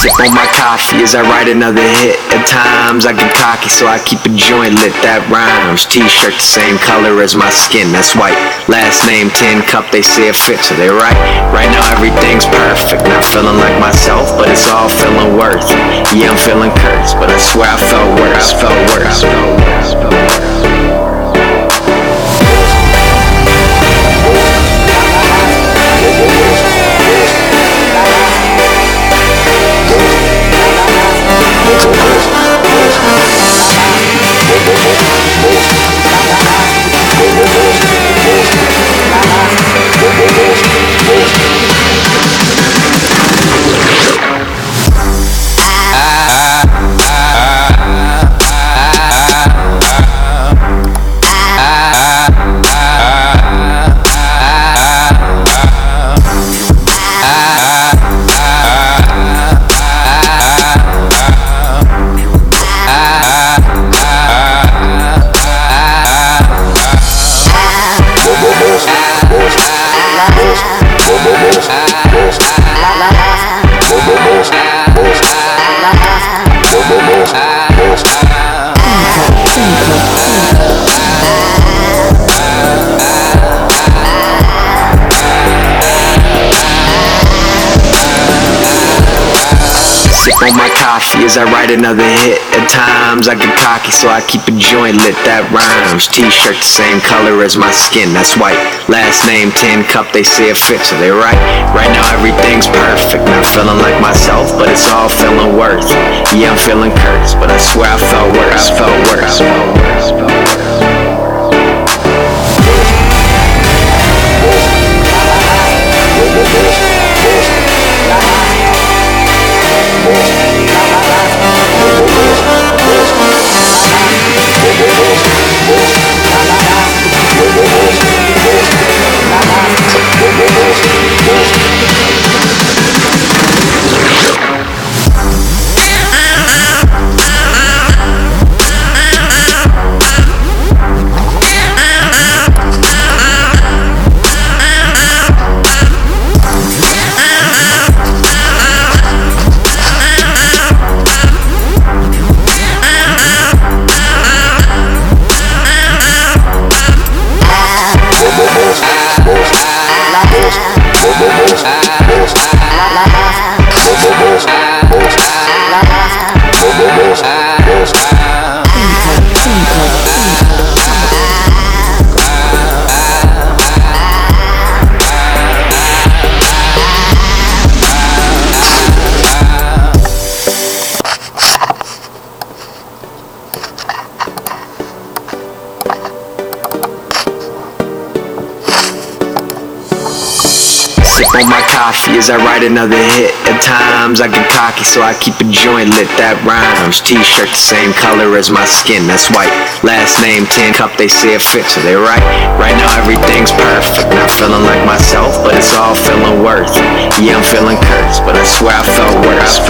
Sip on my coffee as I write another hit. At times I get cocky, so I keep a joint lit. That rhymes. T-shirt the same color as my skin, that's white. Last name 10 cup, they say it fits, so they right. Right now everything's perfect. Not feeling like myself, but it's all feeling worth. Yeah, I'm feeling cursed, but I swear I felt worse. On my coffee as I write another hit. At times I get cocky, so I keep a joint lit. That rhymes. T-shirt the same color as my skin, that's white. Last name 10 cup, they say it fits, so they right. Right now everything's perfect. Not feeling like myself, but it's all feeling worth. Yeah, I'm feeling cursed, but I swear I felt worse. On my coffee as I write another hit. At times I get cocky, so I keep a joint lit. That rhymes. T-shirt the same color as my skin, that's white. Last name 10 cup, they say it fits, so they right. Right now everything's perfect. Not feeling like myself, but it's all feeling worth. Yeah, I'm feeling cursed, but I swear I felt worse.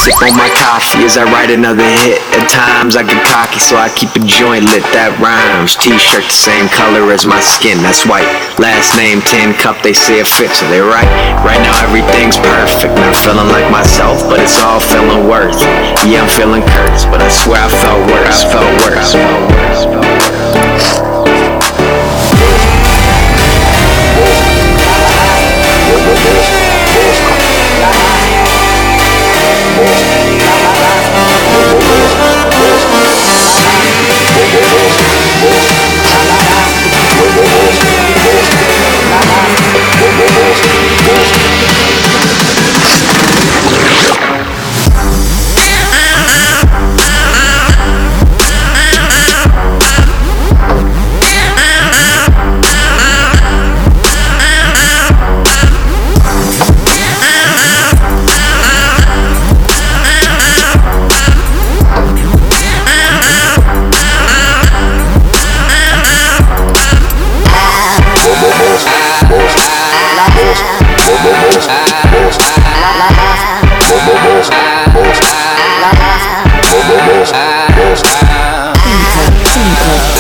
Sip on my coffee as I write another hit. At times I get cocky, so I keep a joint lit. That rhymes. T-shirt the same color as my skin, that's white. Last name 10 cup, they say it fits, so they right. Right now everything's perfect, not feeling like myself, but it's all feeling worth. Yeah, I'm feeling cursed, but I swear I felt worse. Simple.